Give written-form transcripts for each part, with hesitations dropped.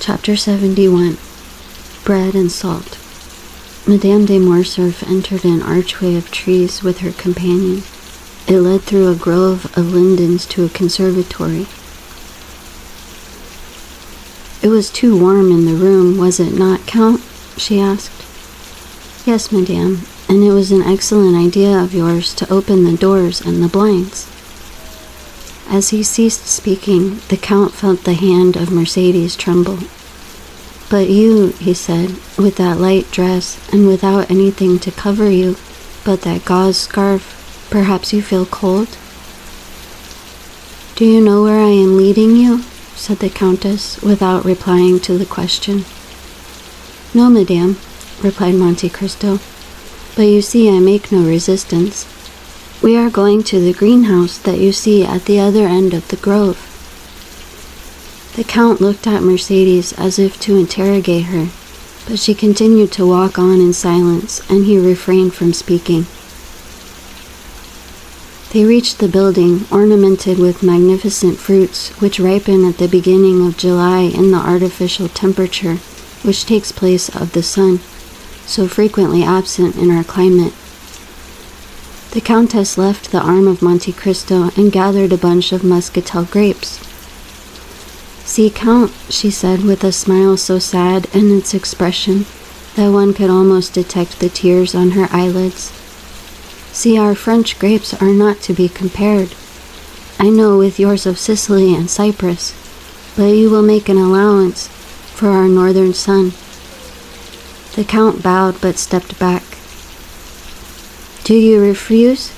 Chapter 71. Bread and Salt. Madame de Morcerf entered an archway of trees with her companion. It led through a grove of lindens to a conservatory. "It was too warm in the room, was it not, Count?" she asked. "Yes, madame, and it was an excellent idea of yours to open the doors and the blinds." As he ceased speaking, the Count felt the hand of Mercedes tremble. "But you," he said, "with that light dress, and without anything to cover you but that gauze scarf, perhaps you feel cold?" "Do you know where I am leading you?" said the Countess, without replying to the question. "No, madame," replied Monte Cristo, "but you see I make no resistance. We are going to the greenhouse that you see at the other end of the grove." The Count looked at Mercedes as if to interrogate her, but she continued to walk on in silence, and he refrained from speaking. They reached the building, ornamented with magnificent fruits, which ripen at the beginning of July in the artificial temperature which takes place of the sun, so frequently absent in our climate. The Countess left the arm of Monte Cristo and gathered a bunch of muscatel grapes. "See, Count," she said with a smile so sad in its expression that one could almost detect the tears on her eyelids. "See, our French grapes are not to be compared. I know with yours of Sicily and Cyprus, but you will make an allowance for our northern sun." The Count bowed but stepped back. "Do you refuse?"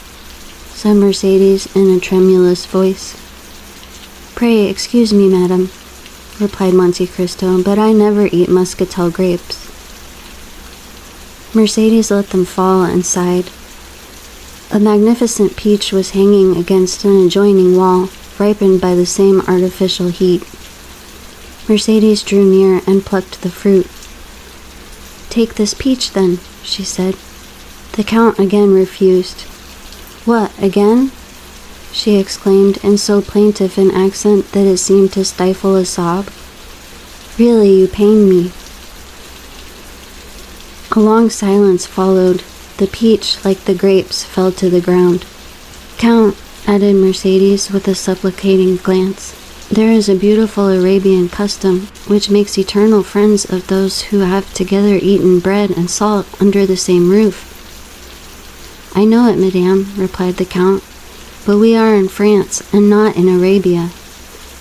said Mercedes in a tremulous voice. "Pray excuse me, madam," replied Monte Cristo, "but I never eat muscatel grapes." Mercedes let them fall and sighed. A magnificent peach was hanging against an adjoining wall, ripened by the same artificial heat. Mercedes drew near and plucked the fruit. "Take this peach, then," she said. The Count again refused. "What, again?" she exclaimed in so plaintive an accent that it seemed to stifle a sob. "Really, you pain me." A long silence followed. The peach, like the grapes, fell to the ground. "Count," added Mercedes with a supplicating glance, "there is a beautiful Arabian custom which makes eternal friends of those who have together eaten bread and salt under the same roof." "I know it, madame," replied the Count, "but we are in France and not in Arabia,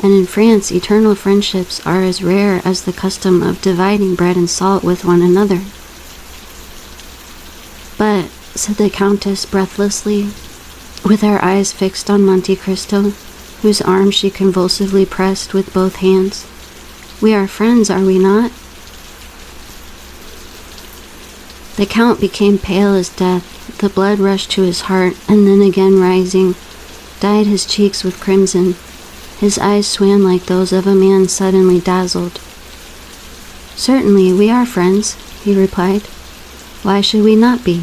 and in France eternal friendships are as rare as the custom of dividing bread and salt with one another." "But," said the Countess breathlessly, with her eyes fixed on Monte Cristo, whose arm she convulsively pressed with both hands, "we are friends, are we not?" The Count became pale as death. The blood rushed to his heart, and then again rising, dyed his cheeks with crimson. His eyes swam like those of a man suddenly dazzled. "Certainly, we are friends," he replied. "Why should we not be?"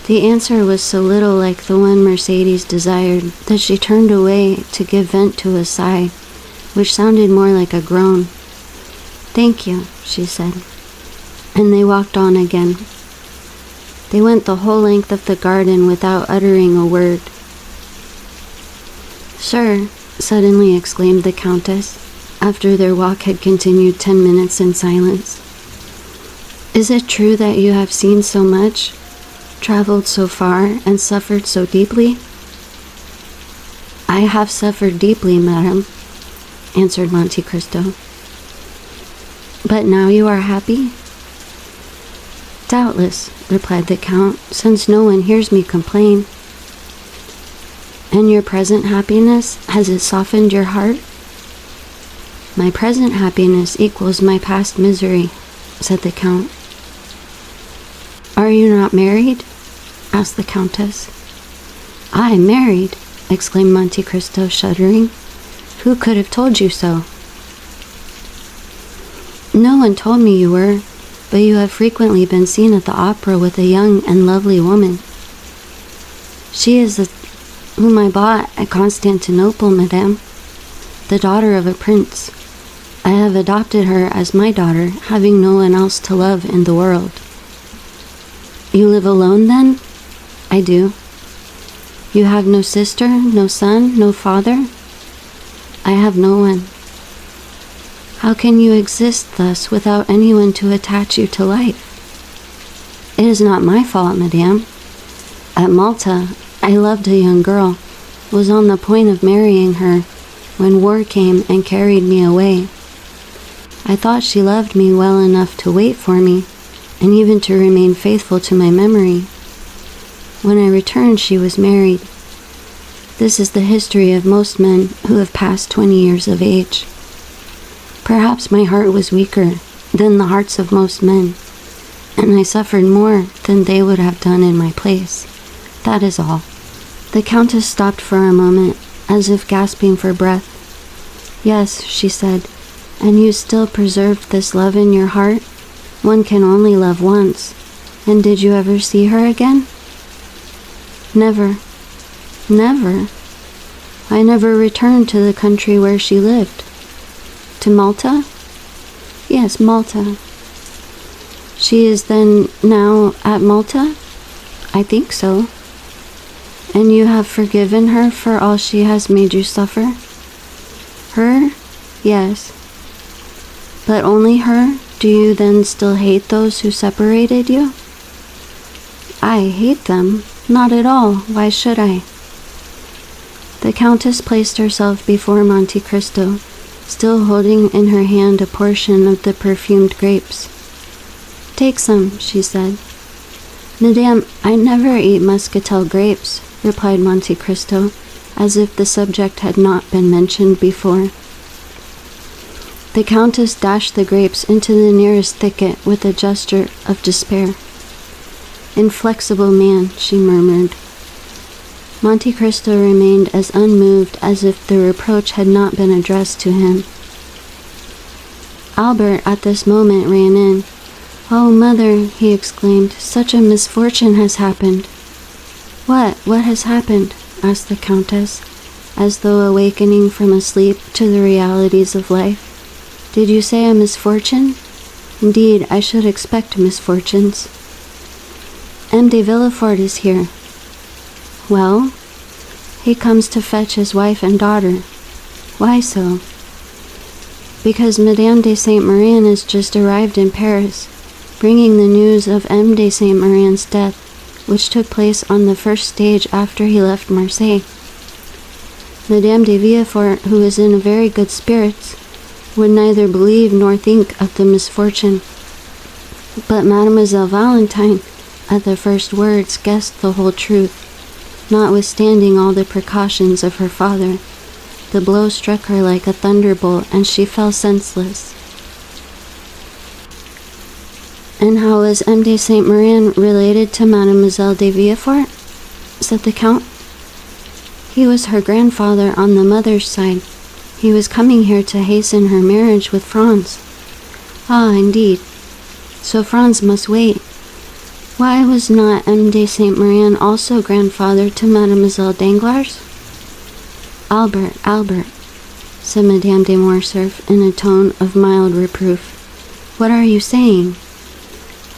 The answer was so little like the one Mercedes desired that she turned away to give vent to a sigh, which sounded more like a groan. "Thank you," she said, and they walked on again. They went the whole length of the garden without uttering a word. "Sir," suddenly exclaimed the Countess, after their walk had continued 10 minutes in silence, "is it true that you have seen so much, traveled so far, and suffered so deeply?" "I have suffered deeply, madam," answered Monte Cristo. "But now you are happy?" "Doubtless," replied the Count, "since no one hears me complain." "And your present happiness, has it softened your heart?" "My present happiness equals my past misery," said the Count. "Are you not married?" asked the Countess. "I married!" exclaimed Monte Cristo, shuddering. "Who could have told you so?" "No one told me you were, but you have frequently been seen at the opera with a young and lovely woman." "She is the whom I bought at Constantinople, madame, the daughter of a prince." I have adopted her as my daughter, having no one else to love in the world. You live alone then? I do. You have no sister, no son, no father? I have no one. How can you exist thus without anyone to attach you to life? It is not my fault, madame. At Malta, I loved a young girl, was on the point of marrying her, when war came and carried me away. I thought she loved me well enough to wait for me, and even to remain faithful to my memory. When I returned, she was married. This is the history of most men who have passed 20 years of age. Perhaps my heart was weaker than the hearts of most men, and I suffered more than they would have done in my place. That is all. The Countess stopped for a moment, as if gasping for breath. Yes, she said, and you still preserved this love in your heart? One can only love once. And did you ever see her again? Never. Never. I never returned to the country where she lived. To Malta? Yes, Malta. She is then now at Malta? I think so. And you have forgiven her for all she has made you suffer? Her? Yes. But only her? Do you then still hate those who separated you? I hate them? Not at all. Why should I? The Countess placed herself before Monte Cristo, still holding in her hand a portion of the perfumed grapes. Take some, she said. Madame, I never eat muscatel grapes, replied Monte Cristo, as if the subject had not been mentioned before. The Countess dashed the grapes into the nearest thicket with a gesture of despair. Inflexible man, she murmured. Monte Cristo remained as unmoved as if the reproach had not been addressed to him. Albert at this moment ran in. "Oh, mother," he exclaimed, "such a misfortune has happened." What has happened?" asked the Countess, as though awakening from a sleep to the realities of life. "Did you say a misfortune? Indeed, I should expect misfortunes." "M. de Villefort is here." "Well?" "He comes to fetch his wife and daughter." "Why so?" "Because Madame de Saint-Méran is just arrived in Paris, bringing the news of M. de Saint-Méran's death, which took place on the first stage after he left Marseille. Madame de Villefort, who is in very good spirits, would neither believe nor think of the misfortune. But Mademoiselle Valentine, at the first words, guessed the whole truth. Notwithstanding all the precautions of her father, the blow struck her like a thunderbolt, and she fell senseless." "And how is M. de Saint-Méran related to Mademoiselle de Villefort?" said the Count. "He was her grandfather on the mother's side. He was coming here to hasten her marriage with Franz." "Ah, indeed. So Franz must wait. Why was not M. de Saint-Méran also grandfather to Mademoiselle Danglars?" Albert," said Madame de Morcerf in a tone of mild reproof. "What are you saying?"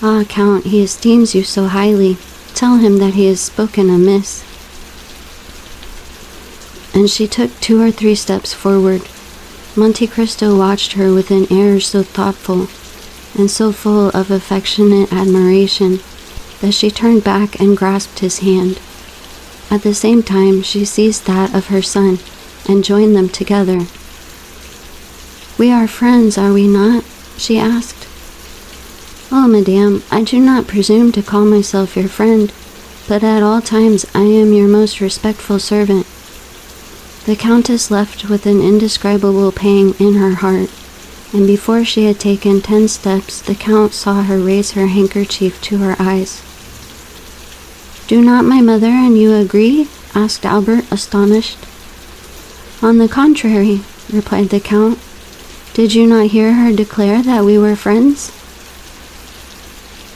"Ah, Count, he esteems you so highly. Tell him that he has spoken amiss." And she took 2 or 3 steps forward. Monte Cristo watched her with an air so thoughtful and so full of affectionate admiration that she turned back and grasped his hand. At the same time, she seized that of her son and joined them together. "We are friends, are we not?" she asked. "Oh, madame, I do not presume to call myself your friend, but at all times I am your most respectful servant." The Countess left with an indescribable pang in her heart, and before she had taken 10 steps, the Count saw her raise her handkerchief to her eyes. "Do not my mother and you agree?" asked Albert, astonished. "On the contrary," replied the Count. "Did you not hear her declare that we were friends?"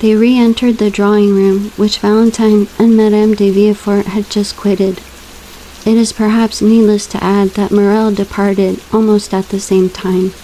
They re-entered the drawing-room, which Valentine and Madame de Villefort had just quitted. It is perhaps needless to add that Morel departed almost at the same time.